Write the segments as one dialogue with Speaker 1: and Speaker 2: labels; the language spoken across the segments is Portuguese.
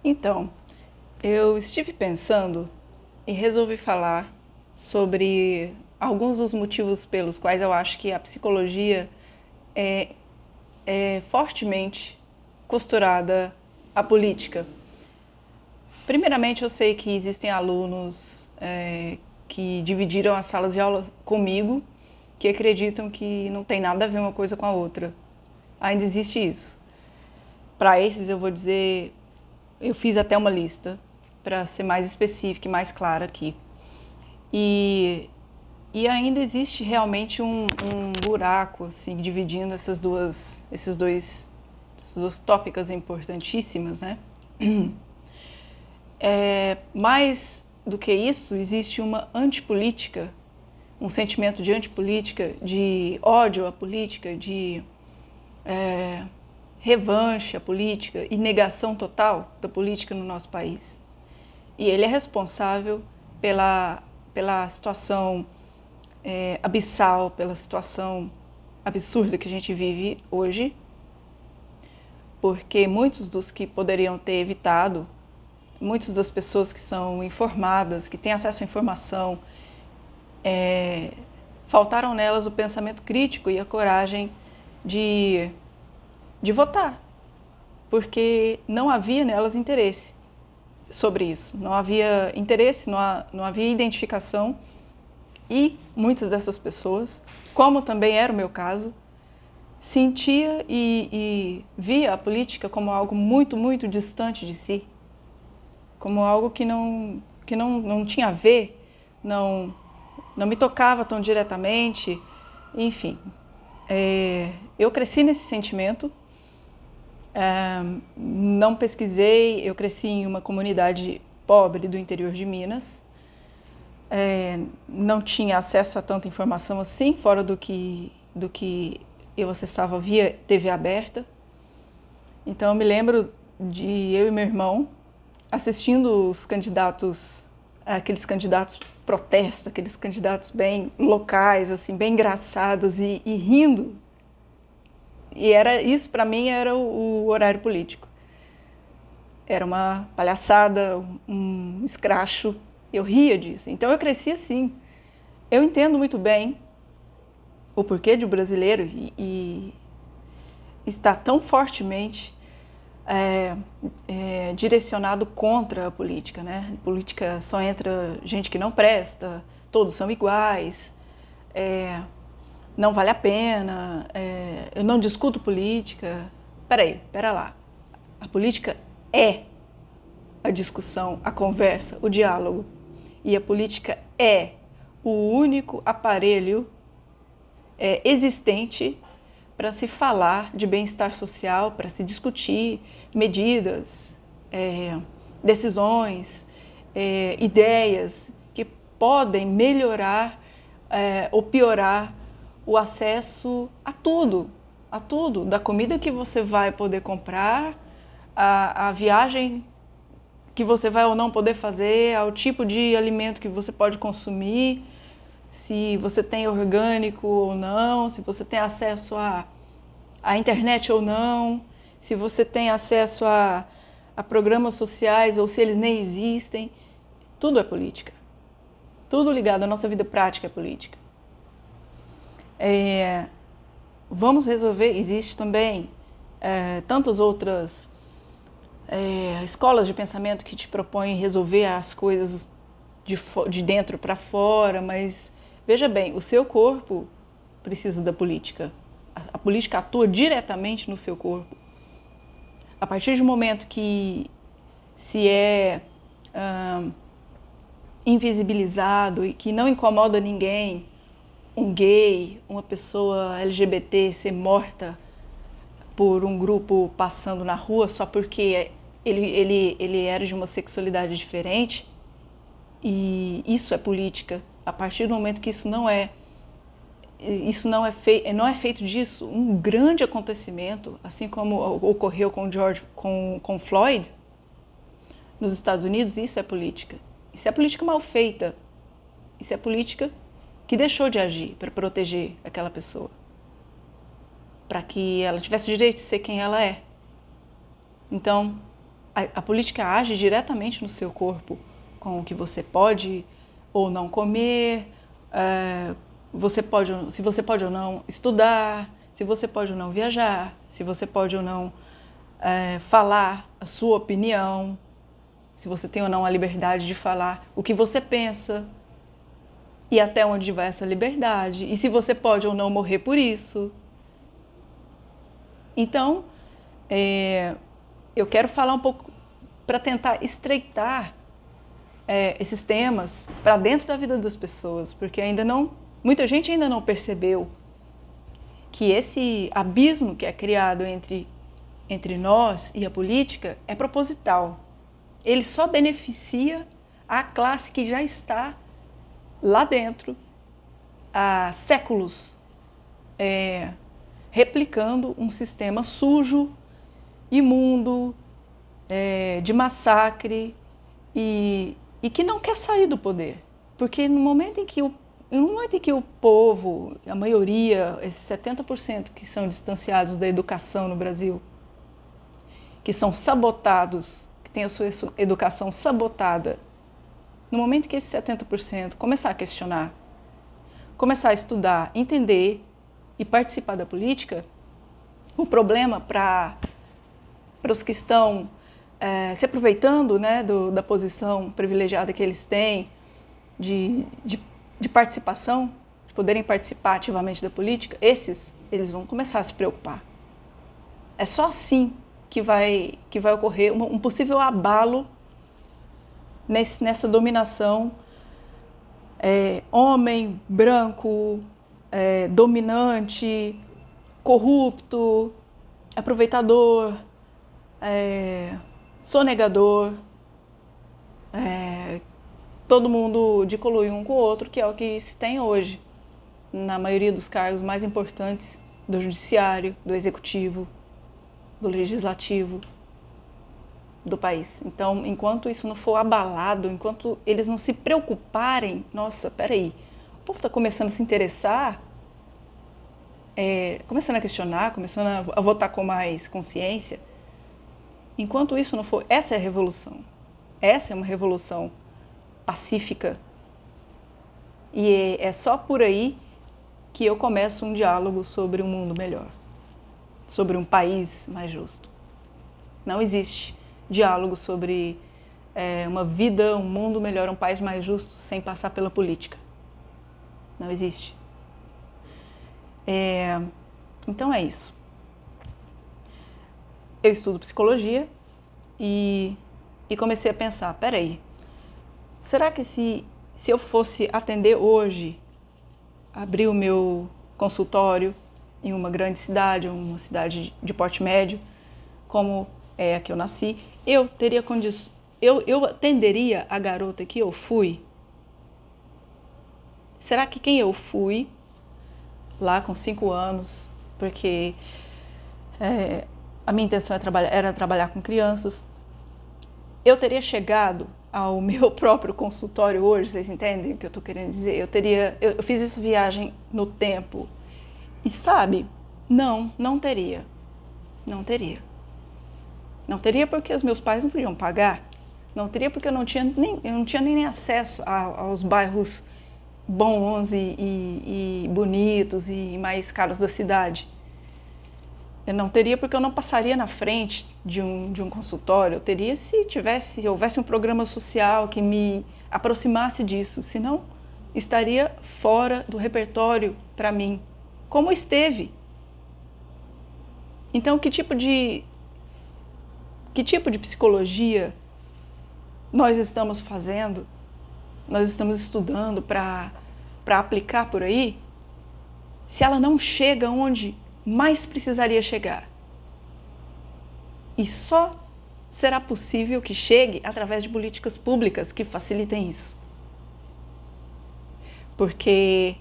Speaker 1: Então, eu estive pensando e resolvi falar sobre alguns dos motivos pelos quais eu acho que a psicologia é, é fortemente costurada à política. Primeiramente, eu sei que existem alunos que dividiram as salas de aula comigo, que acreditam que não tem nada a ver uma coisa com a outra. Ainda existe isso. Para esses, eu vou dizer, eu fiz até uma lista para ser mais específica e mais clara aqui. E, e ainda existe realmente um buraco assim, dividindo essas duas tópicas importantíssimas, né? Mais do que isso, existe uma antipolítica, um sentimento de antipolítica, de ódio à política, de revanche à política e negação total da política no nosso país. E ele é responsável pela situação abissal, pela situação absurda que a gente vive hoje, porque muitos dos que poderiam ter evitado, muitas das pessoas que são informadas, que têm acesso à informação, faltaram nelas o pensamento crítico e a coragem de, de votar, porque não havia nelas interesse sobre isso, não havia interesse, não havia identificação. E muitas dessas pessoas, como também era o meu caso, sentia e via a política como algo muito, muito distante de si, como algo que não tinha a ver, não me tocava tão diretamente, enfim. Eu cresci nesse sentimento, não pesquisei, eu cresci em uma comunidade pobre do interior de Minas, não tinha acesso a tanta informação assim, fora do que eu acessava via TV aberta. Então eu me lembro de eu e meu irmão assistindo os candidatos, aqueles candidatos protesto, aqueles candidatos bem locais, assim, bem engraçados e rindo. E era isso, para mim, era o horário político. Era uma palhaçada, um escracho. Eu ria disso. Então eu cresci assim. Eu entendo muito bem o porquê de o brasileiro e está tão fortemente direcionado contra a política, né? A política só entra gente que não presta, todos são iguais, não vale a pena, eu não discuto política. Pera lá. A política é a discussão, a conversa, o diálogo. E a política é o único aparelho existente para se falar de bem-estar social, para se discutir medidas, decisões, ideias que podem melhorar ou piorar o acesso a tudo, da comida que você vai poder comprar, a viagem que você vai ou não poder fazer, ao tipo de alimento que você pode consumir, se você tem orgânico ou não, se você tem acesso à internet ou não, se você tem acesso a programas sociais ou se eles nem existem. Tudo é política. Tudo ligado à nossa vida prática é política. Vamos resolver, existe também tantas outras escolas de pensamento que te propõem resolver as coisas de dentro para fora, mas veja bem, o seu corpo precisa da política. A política atua diretamente no seu corpo. A partir do momento que se é invisibilizado e que não incomoda ninguém, um gay, uma pessoa LGBT ser morta por um grupo passando na rua só porque ele era de uma sexualidade diferente, e isso é política. A partir do momento que isso não é feito disso um grande acontecimento, assim como ocorreu com Floyd nos Estados Unidos, isso é política. Isso é política mal feita. Isso é política que deixou de agir para proteger aquela pessoa, para que ela tivesse o direito de ser quem ela é. Então, A política age diretamente no seu corpo, com o que você pode ou não comer, se você pode ou não estudar, se você pode ou não viajar, se você pode ou não falar a sua opinião, se você tem ou não a liberdade de falar o que você pensa e até onde vai essa liberdade, e se você pode ou não morrer por isso. Então, eu quero falar um pouco para tentar estreitar esses temas para dentro da vida das pessoas, porque muita gente ainda não percebeu que esse abismo que é criado entre nós e a política é proposital. Ele só beneficia a classe que já está lá dentro há séculos, replicando um sistema sujo, imundo, de massacre e que não quer sair do poder. Porque no momento em que o povo, a maioria, esses 70% que são distanciados da educação no Brasil, que são sabotados, que têm a sua educação sabotada, no momento que esse 70% começar a questionar, começar a estudar, entender e participar da política, o problema para os que estão se aproveitando, né, da posição privilegiada que eles têm de participação, de poderem participar ativamente da política, eles vão começar a se preocupar. É só assim que vai ocorrer um possível abalo nessa dominação homem, branco, dominante, corrupto, aproveitador, sonegador, todo mundo de coluir um com o outro, que é o que se tem hoje na maioria dos cargos mais importantes do judiciário, do executivo, do legislativo do país. Então, enquanto isso não for abalado, enquanto eles não se preocuparem, nossa, peraí, o povo está começando a se interessar, começando a questionar, começando a votar com mais consciência. Enquanto isso não for, essa é a revolução. Essa é uma revolução pacífica. E é só por aí que eu começo um diálogo sobre um mundo melhor, sobre um país mais justo. Não existe diálogo sobre uma vida, um mundo melhor, um país mais justo sem passar pela política. Não existe. Então é isso. Eu estudo psicologia e comecei a pensar, peraí, será que se eu fosse atender hoje, abrir o meu consultório em uma grande cidade, uma cidade de porte médio, como é a que eu nasci, eu teria condições, eu atenderia a garota que eu fui? Será que quem eu fui lá com 5 anos, porque a minha intenção era trabalhar com crianças, eu teria chegado ao meu próprio consultório hoje, vocês entendem o que eu estou querendo dizer? Eu fiz essa viagem no tempo e sabe, não teria. Não teria. Não teria porque os meus pais não podiam pagar. Não teria porque eu não tinha nem acesso aos bairros bons e bonitos e mais caros da cidade. Eu não teria porque eu não passaria na frente de um consultório. Eu teria se houvesse um programa social que me aproximasse disso. Senão, estaria fora do repertório para mim, como esteve. Então, que tipo de psicologia nós estamos fazendo, nós estamos estudando para aplicar por aí, se ela não chega onde mais precisaria chegar? E só será possível que chegue através de políticas públicas que facilitem isso. Porque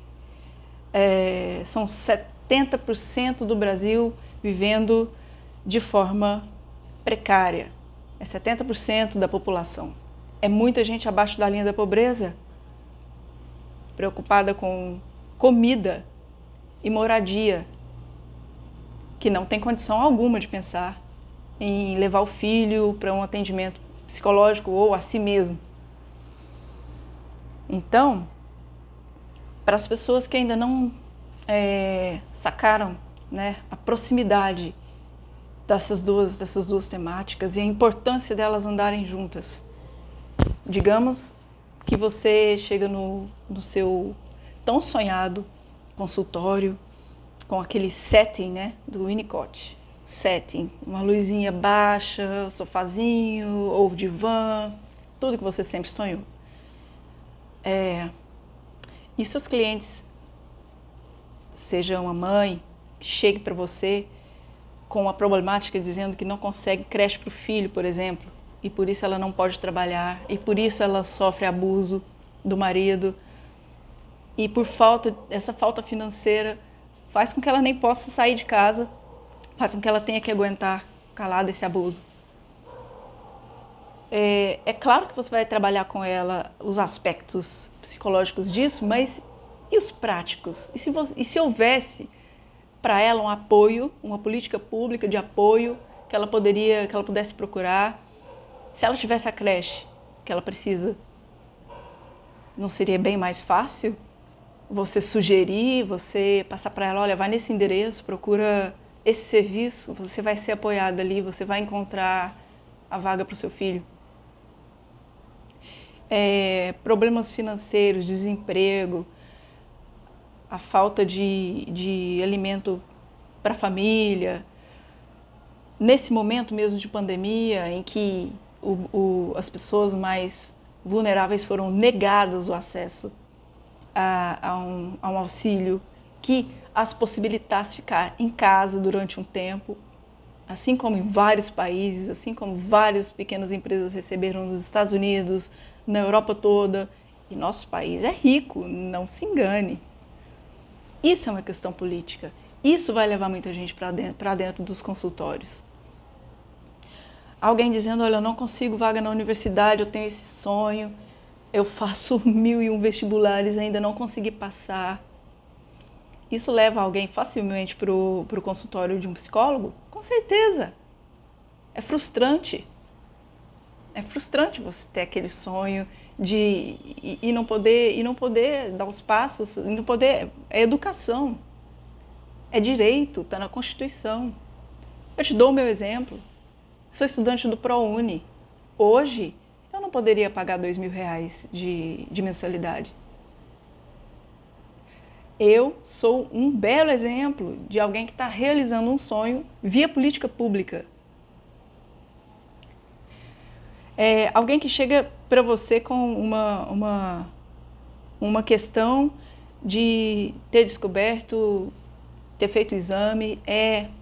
Speaker 1: são 70% do Brasil vivendo de forma precária. É 70% da população. É muita gente abaixo da linha da pobreza, preocupada com comida e moradia, que não tem condição alguma de pensar em levar o filho para um atendimento psicológico ou a si mesmo. Então, para as pessoas que ainda não sacaram, né, a proximidade dessas duas temáticas e a importância delas andarem juntas. Digamos que você chega no seu tão sonhado consultório com aquele setting, né, do Winnicott. Setting, uma luzinha baixa, sofazinho ou divã, tudo que você sempre sonhou. E seus clientes, seja uma mãe, chegue para você com uma problemática dizendo que não consegue creche para o filho, por exemplo, e por isso ela não pode trabalhar, e por isso ela sofre abuso do marido, e por essa falta financeira faz com que ela nem possa sair de casa, faz com que ela tenha que aguentar calada esse abuso. É claro que você vai trabalhar com ela os aspectos psicológicos disso, mas e os práticos? E se houvesse para ela um apoio, uma política pública de apoio que ela pudesse procurar? Se ela tivesse a creche que ela precisa, não seria bem mais fácil você sugerir, você passar para ela, olha, vai nesse endereço, procura esse serviço, você vai ser apoiada ali, você vai encontrar a vaga para o seu filho. Problemas financeiros, desemprego, a falta de alimento para a família. Nesse momento mesmo de pandemia, em que as pessoas mais vulneráveis foram negadas o acesso a um auxílio que as possibilitasse ficar em casa durante um tempo, assim como em vários países, assim como várias pequenas empresas receberam nos Estados Unidos, na Europa toda. E nosso país é rico, não se engane. Isso é uma questão política. Isso vai levar muita gente para dentro dos consultórios. Alguém dizendo, olha, eu não consigo vaga na universidade, eu tenho esse sonho, eu faço 1001 vestibulares, ainda não consegui passar. Isso leva alguém facilmente para o consultório de um psicólogo? Com certeza. É frustrante. É frustrante você ter aquele sonho e não poder dar os passos, e não poder. É educação, é direito, está na Constituição. Eu te dou o meu exemplo. Sou estudante do ProUni. Hoje, eu não poderia pagar R$2.000 de mensalidade. Eu sou um belo exemplo de alguém que está realizando um sonho via política pública. Alguém que chega para você com uma questão de ter descoberto, ter feito o exame,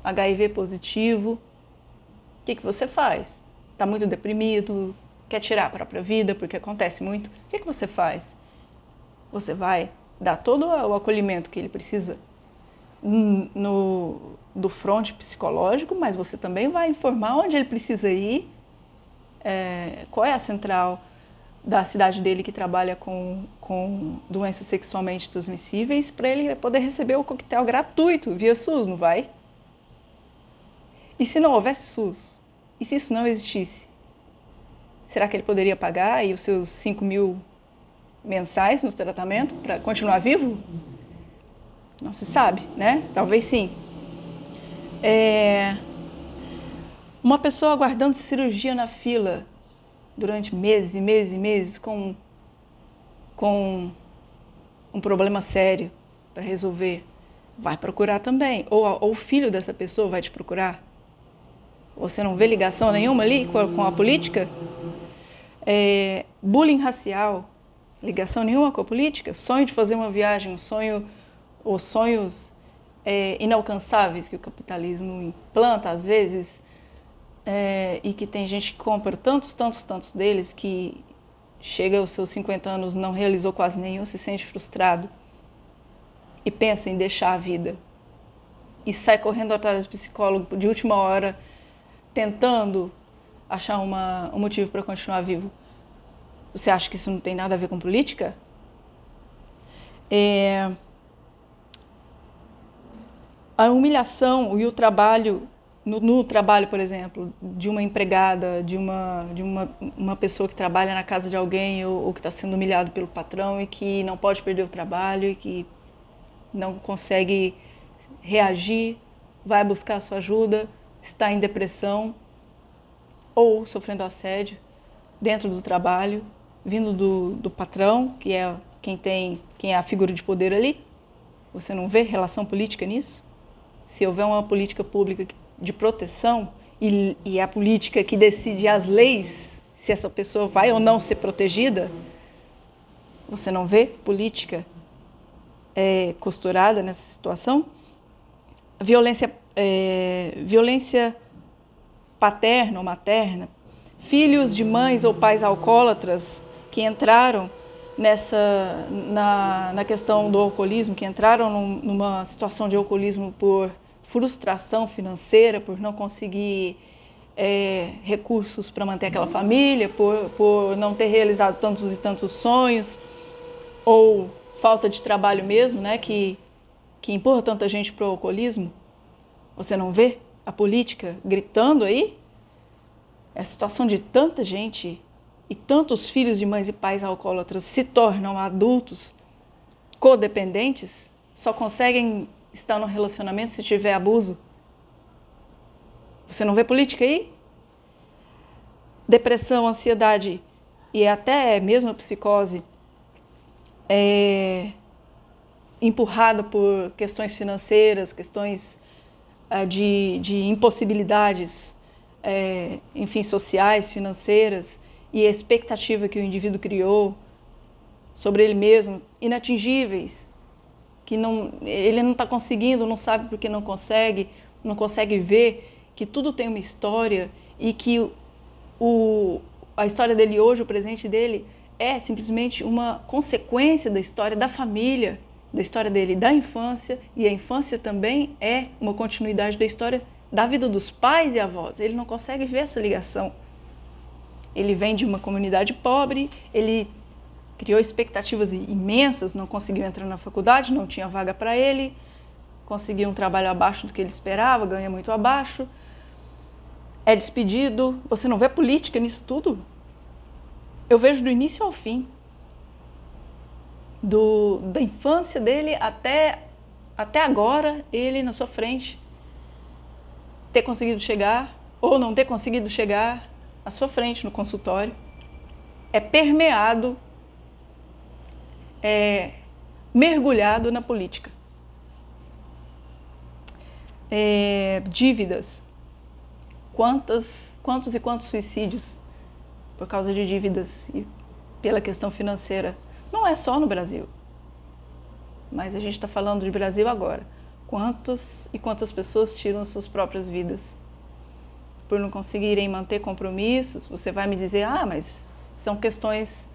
Speaker 1: HIV positivo. O que você faz? Está muito deprimido, quer tirar a própria vida, porque acontece muito. O que você faz? Você vai dar todo o acolhimento que ele precisa do fronte psicológico, mas você também vai informar onde ele precisa ir, qual é a central da cidade dele que trabalha com doenças sexualmente transmissíveis, para ele poder receber o coquetel gratuito via SUS, não vai? E se não houvesse SUS? E se isso não existisse? Será que ele poderia pagar aí os seus 5.000 mensais no tratamento para continuar vivo? Não se sabe, né? Talvez sim. Uma pessoa aguardando cirurgia na fila durante meses e meses e meses com um problema sério para resolver, vai procurar também. Ou o filho dessa pessoa vai te procurar. Você não vê ligação nenhuma ali com a política? Bullying racial, ligação nenhuma com a política? Sonho de fazer uma viagem, ou sonhos inalcançáveis que o capitalismo implanta às vezes, e que tem gente que compra tantos deles que chega aos seus 50 anos, não realizou quase nenhum, se sente frustrado e pensa em deixar a vida. E sai correndo atrás do psicólogo de última hora, tentando achar um motivo para continuar vivo. Você acha que isso não tem nada a ver com política? A humilhação e o trabalho no trabalho, por exemplo, de uma empregada, de uma pessoa que trabalha na casa de alguém ou que está sendo humilhado pelo patrão e que não pode perder o trabalho e que não consegue reagir, vai buscar a sua ajuda, está em depressão ou sofrendo assédio dentro do trabalho, vindo do patrão, que é quem é a figura de poder ali. Você não vê relação política nisso? Se houver uma política pública de proteção e a política que decide as leis, se essa pessoa vai ou não ser protegida, você não vê política costurada nessa situação? Violência paterna ou materna, filhos de mães ou pais alcoólatras que entraram na questão do alcoolismo, que entraram numa situação de alcoolismo por frustração financeira, por não conseguir recursos para manter aquela família, por não ter realizado tantos e tantos sonhos, ou falta de trabalho mesmo, né, que empurra tanta gente para o alcoolismo. Você não vê a política gritando aí? A situação de tanta gente e tantos filhos de mães e pais alcoólatras se tornam adultos codependentes, só conseguem estar no relacionamento se tiver abuso. Você não vê política aí? Depressão, ansiedade e até mesmo a psicose empurrada por questões financeiras, questões de impossibilidades, enfim, sociais, financeiras, e a expectativa que o indivíduo criou sobre ele mesmo, inatingíveis, que ele não está conseguindo, não sabe porque não consegue ver que tudo tem uma história e que a história dele hoje, o presente dele, é simplesmente uma consequência da história da família, da história dele da infância, e a infância também é uma continuidade da história da vida dos pais e avós. Ele não consegue ver essa ligação. Ele vem de uma comunidade pobre, ele criou expectativas imensas, não conseguiu entrar na faculdade, não tinha vaga para ele, conseguiu um trabalho abaixo do que ele esperava, ganha muito abaixo, é despedido. Você não vê política nisso tudo? Eu vejo do início ao fim, da infância dele até agora, ele na sua frente, ter conseguido chegar ou não ter conseguido chegar à sua frente no consultório, é permeado, mergulhado na política. Dívidas. Quantos e quantos suicídios por causa de dívidas e pela questão financeira. Não é só no Brasil, mas a gente está falando de Brasil agora. Quantas e quantas pessoas tiram suas próprias vidas por não conseguirem manter compromissos? Você vai me dizer, mas são questões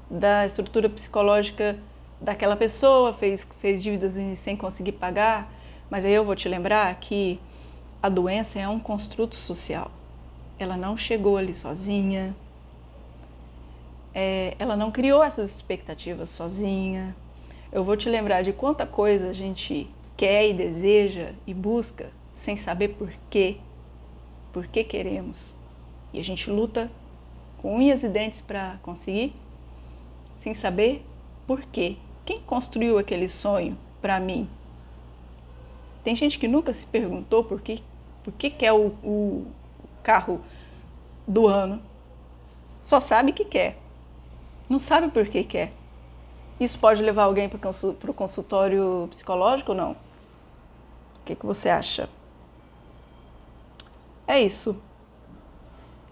Speaker 1: da estrutura psicológica daquela pessoa, fez dívidas sem conseguir pagar, mas aí eu vou te lembrar que a doença é um construto social. Ela não chegou ali sozinha, ela não criou essas expectativas sozinha. Eu vou te lembrar de quanta coisa a gente quer e deseja e busca sem saber por que queremos. E a gente luta com unhas e dentes para conseguir, sem saber por quê. Quem construiu aquele sonho para mim? Tem gente que nunca se perguntou por que quer o carro do ano. Só sabe que quer. Não sabe por que quer. Isso pode levar alguém para o consultório psicológico ou não? O que você acha? É isso.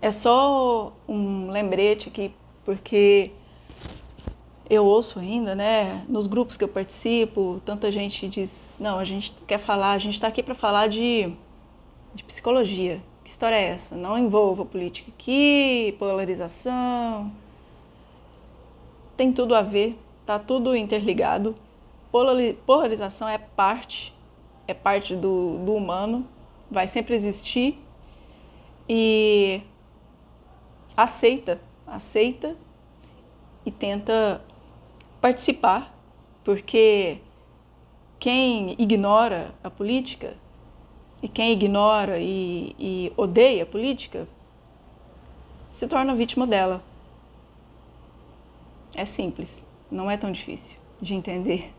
Speaker 1: É só um lembrete aqui, porque eu ouço ainda, né, nos grupos que eu participo, tanta gente diz, não, a gente quer falar, a gente está aqui para falar de psicologia. Que história é essa? Não envolva política aqui, polarização. Tem tudo a ver, tá tudo interligado. Polarização é parte do humano, vai sempre existir. E aceita e tenta participar, porque quem ignora a política E quem ignora e odeia a política se torna vítima dela. É simples, não é tão difícil de entender.